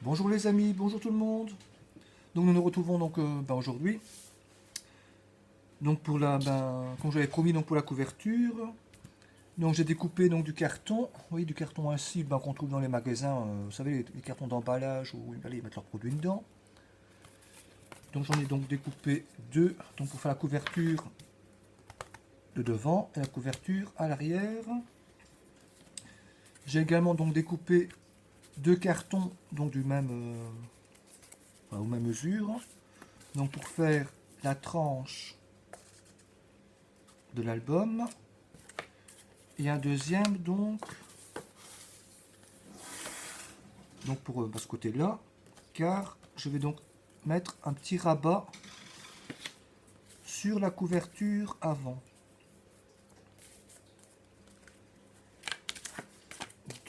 Bonjour les amis, bonjour tout le monde. Donc nous nous retrouvons donc aujourd'hui. Donc pour comme j'avais promis donc pour la couverture. Donc j'ai découpé donc du carton, oui du carton ainsi qu'on trouve dans les magasins, vous savez les cartons d'emballage où ils mettent leurs produits dedans. Donc j'en ai donc découpé deux donc pour faire la couverture de devant et la couverture à l'arrière. J'ai également donc découpé deux cartons donc du même aux mêmes mesures. Donc pour faire la tranche de l'album et un deuxième donc pour ce côté là, car je vais donc mettre un petit rabat sur la couverture avant.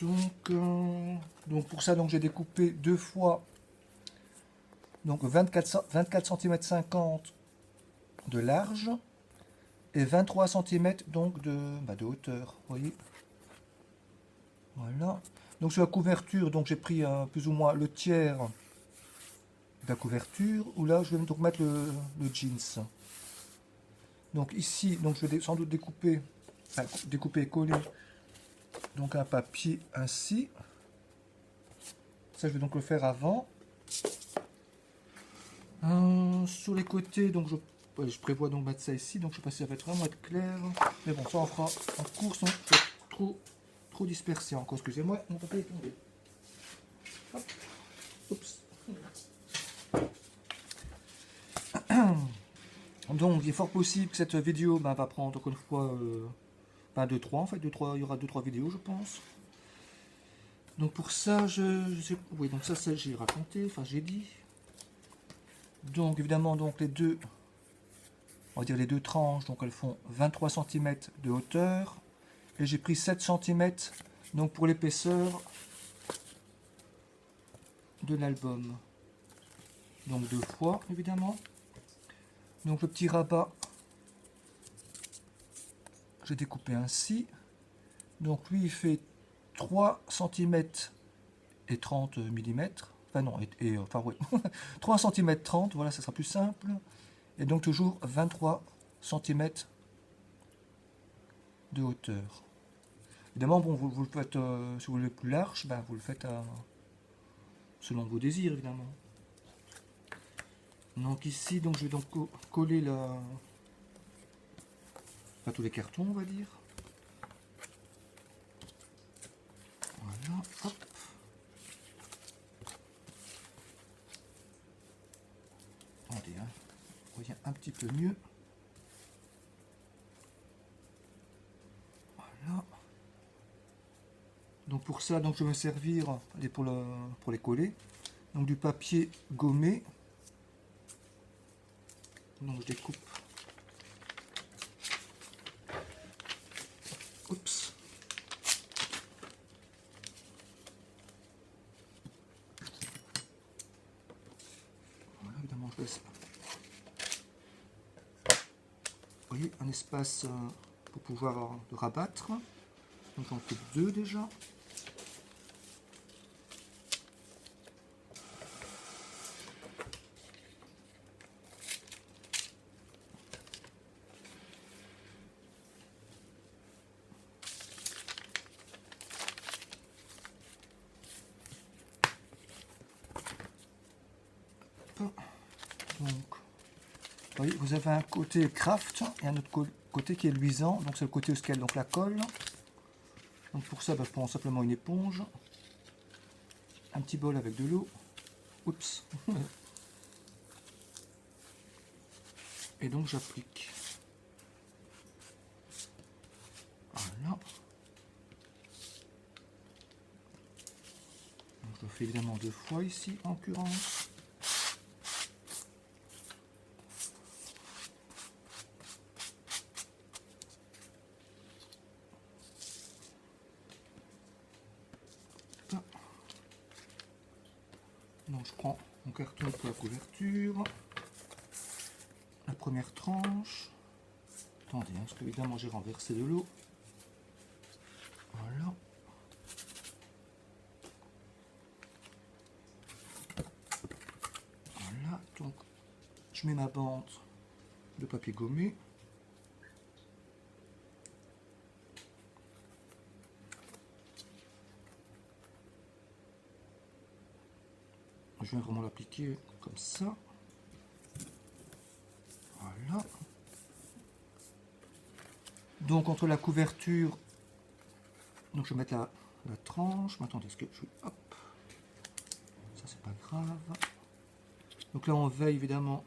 Donc pour ça donc j'ai découpé deux fois donc 24 cm 50 de large et 23 cm donc de hauteur, vous voyez. Voilà. Donc sur la couverture, donc j'ai pris plus ou moins le tiers de la couverture, où là je vais donc mettre le jeans. Donc ici, donc je vais sans doute découper et coller donc un papier ainsi. Ça je vais donc le faire avant. Sur les côtés, donc je prévois donc mettre ça ici, donc je sais pas si ça va vraiment être clair, mais bon, ça on fera en cours, sans trop dispersé encore, excusez-moi, mon papier est tombé. Hop. Oups. Donc il est fort possible que cette vidéo va prendre encore une fois 2-3 en fait, il y aura 2-3 vidéos je pense. Donc pour ça, oui, donc ça j'ai raconté, enfin j'ai dit. Donc évidemment donc on va dire les deux tranches, donc elles font 23 cm de hauteur. Et j'ai pris 7 cm donc pour l'épaisseur de l'album. Donc deux fois évidemment. Donc le petit rabat, j'ai découpé ainsi. Donc lui il fait 3 cm et 30 mm. Enfin non, enfin oui, 3 cm 30, voilà, ça sera plus simple. Et donc toujours 23 cm de hauteur. Évidemment, bon, vous le faites, si vous voulez plus large, vous le faites selon vos désirs, évidemment. Donc ici, donc, je vais donc coller tous les cartons, on va dire. Voilà, hop. Attendez, hein, on voit un petit peu mieux. Voilà. Donc pour ça, donc je vais me servir pour les coller. Donc du papier gommé. Donc je découpe. Oups. Voilà, évidemment, je laisse. Vous voyez, un espace pour pouvoir le rabattre. Donc j'en fais deux déjà. Donc, vous voyez, vous avez un côté craft et un autre côté qui est luisant. Donc c'est le côté où il y a donc la colle. Donc pour ça, je prends simplement une éponge, un petit bol avec de l'eau. Oups. Et donc j'applique. Voilà. Donc je le fais évidemment deux fois ici en l'occurrence. Donc je prends mon carton pour la couverture, la première tranche. Attendez, parce que évidemment j'ai renversé de l'eau. Voilà. je mets ma bande de papier gommé. Je viens vraiment l'appliquer comme ça. Voilà. Donc entre la couverture, donc je vais mettre la tranche. Mais attendez, est-ce que je... Hop. Ça c'est pas grave. Donc là on veille évidemment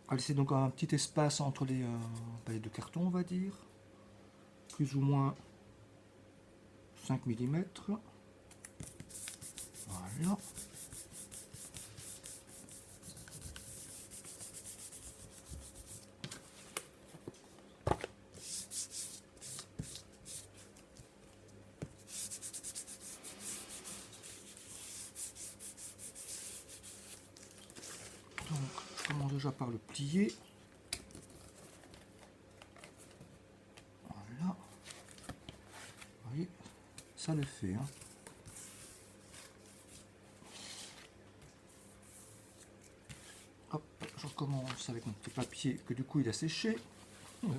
à laisser donc un petit espace entre les deux cartons, on va dire. Plus ou moins 5 mm. Voilà. Donc, je commence déjà par le plier. Voilà. Vous voyez, ça le fait. Hein. Hop, je recommence avec mon petit papier que du coup il a séché. Ouais.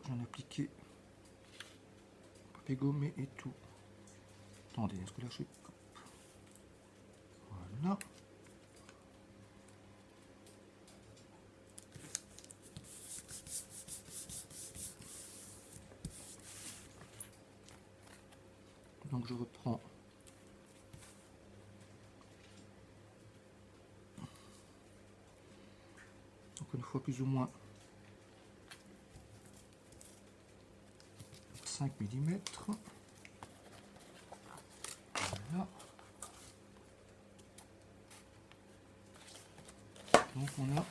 J'en ai appliqué papier gommé et tout. Attendez, est-ce que là je suis... Voilà. Donc je reprends donc une fois plus ou moins 5 mm. Voilà. Donc on a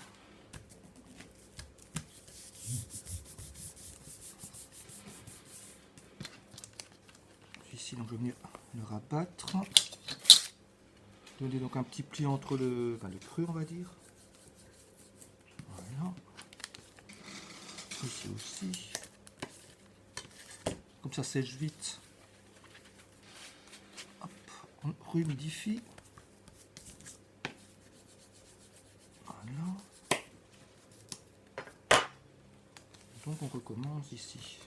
ici, donc je vais venir le rabattre, donner donc un petit pli entre le creux, on va dire. Voilà. Ici aussi. Comme ça sèche vite. Hop, on humidifie. Voilà. Donc on recommence ici.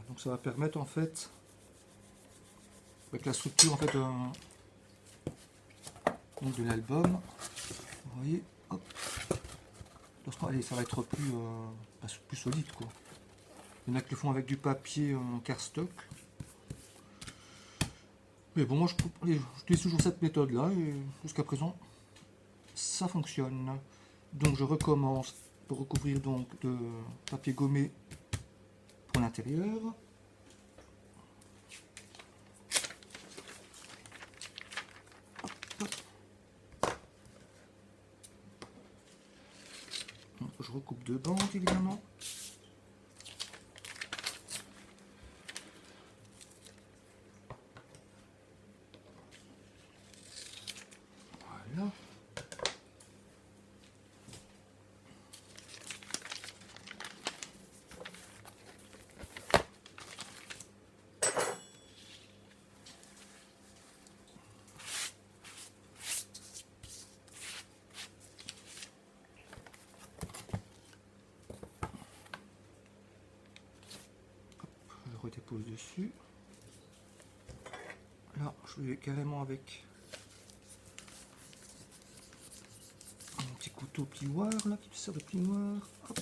Donc ça va permettre en fait, avec la structure en fait donc de l'album, vous voyez, hop, allez, ça va être plus solide quoi. Il y en a qui le font avec du papier cardstock. Mais bon, moi j'utilise toujours cette méthode là et jusqu'à présent ça fonctionne. Donc je recommence pour recouvrir donc de papier gommé pour l'intérieur. Je recoupe deux bandes évidemment. Voilà. Je redépose dessus. Là, je vais carrément avec un petit couteau plioir là qui sert de plioir. Hop.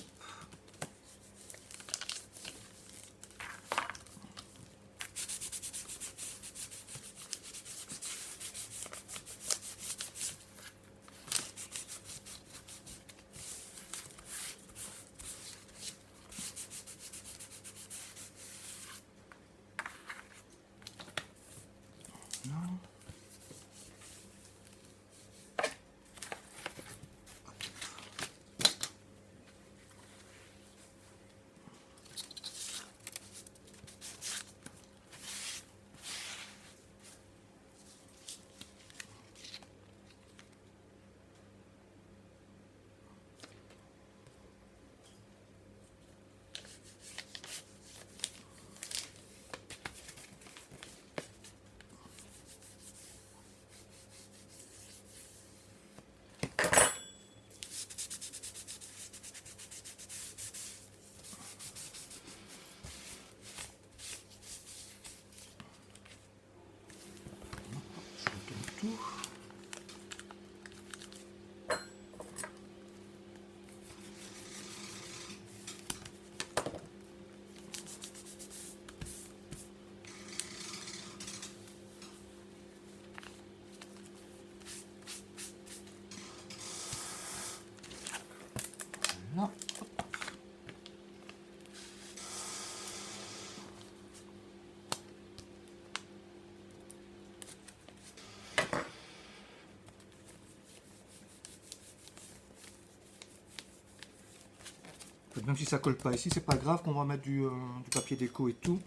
fait. Même si ça colle pas ici, c'est pas grave, qu'on va mettre du papier déco et tout.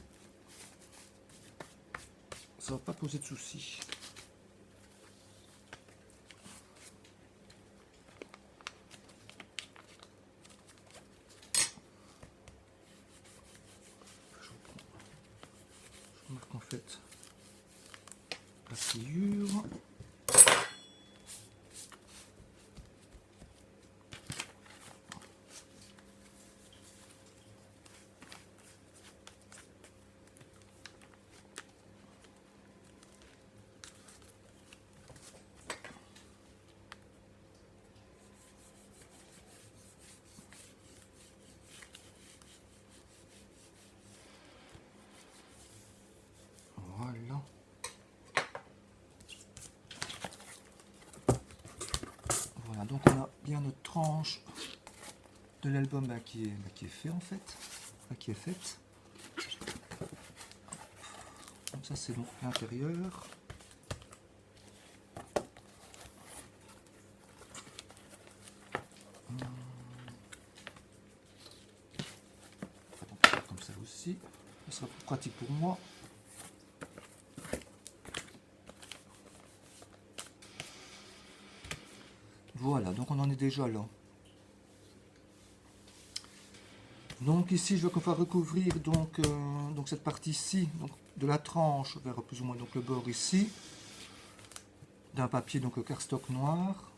Ça va pas poser de soucis. Je remarque en fait la pliure. Voilà. Voilà, donc on a bien notre tranche de l'album qui est fait en fait. Qui est faite. Comme ça c'est donc l'intérieur. Comme ça aussi. Ce sera plus pratique pour moi. Voilà, donc on en est déjà là. Donc ici, je vais recouvrir donc cette partie-ci, donc de la tranche vers plus ou moins donc le bord ici, d'un papier donc cardstock noir.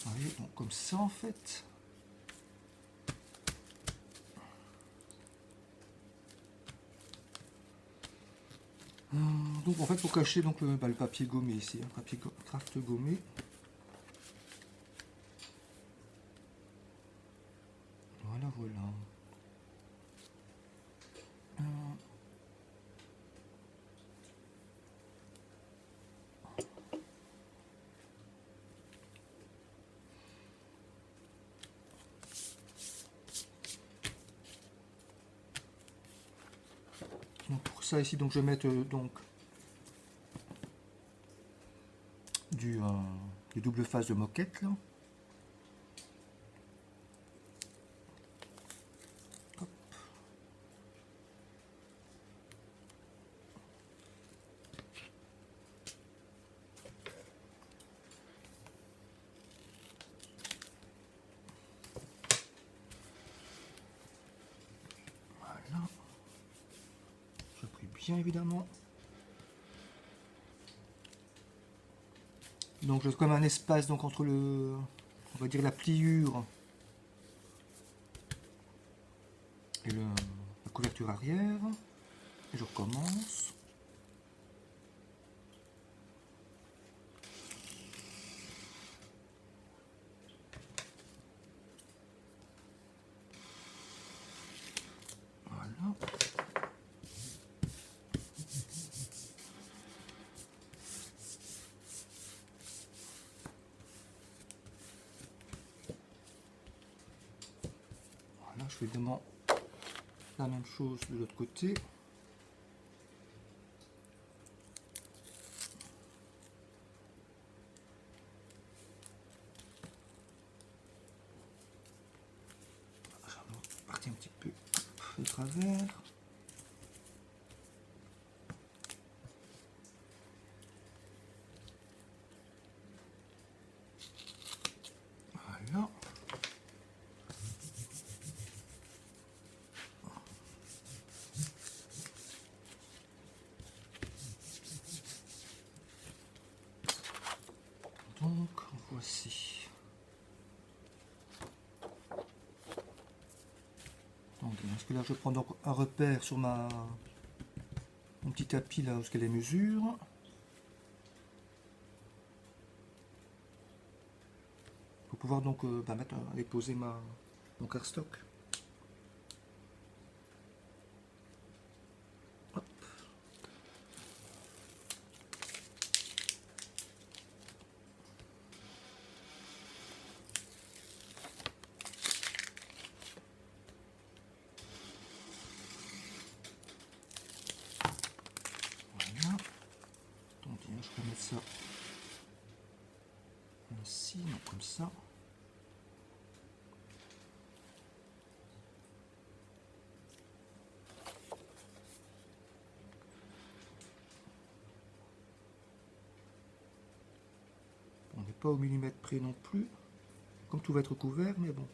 Vous voyez, donc comme ça en fait. Donc en fait pour cacher donc le papier gommé ici, un papier craft gommé. Voilà, voilà. Donc pour ça ici donc je vais mettre donc du double face de moquette là. Hop. Voilà. J'appuie bien évidemment. Donc j'ai comme un espace donc entre le, on va dire la pliure et la couverture arrière. Et je recommence. Voilà. Voilà, je fais évidemment la même chose de l'autre côté. J'en partie un petit peu de travers. Voilà. Donc voici. Donc, parce que là je prends donc un repère sur mon petit tapis là où est-ce qu'elle les mesures. Pour pouvoir donc aller poser mon cardstock. Hop. ça ainsi, non comme ça. On n'est pas au millimètre près non plus, comme tout va être couvert, mais bon.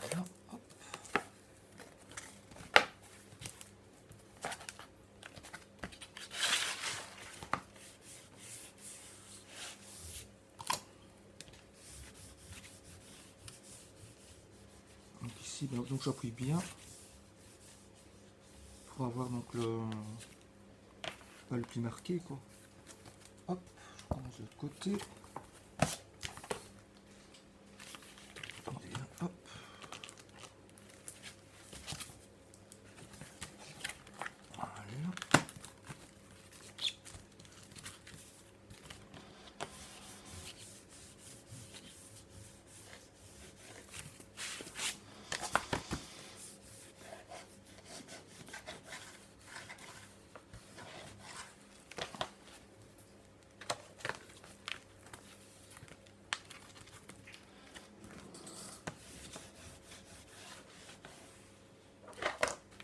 Voilà, hop. Donc ici, donc j'appuie bien pour avoir donc le pli marqué quoi. Hop, je commence de l'autre côté. Hop. Voilà.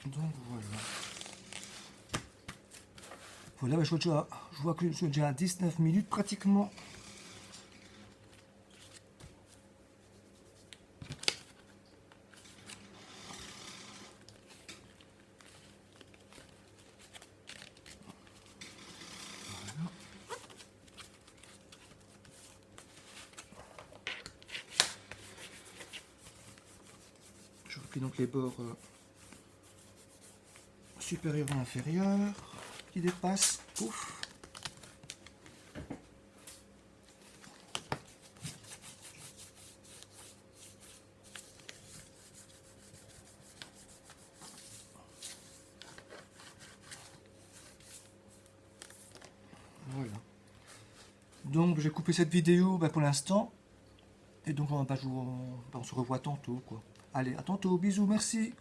Donc voilà. Voilà, je vois que je suis déjà à 19 minutes pratiquement. Voilà. Je replie donc les bords supérieur et inférieur qui dépasse. Pouf. Voilà. Donc j'ai coupé cette vidéo pour l'instant. Et donc on se revoit tantôt quoi. Allez, à tantôt, bisous, merci.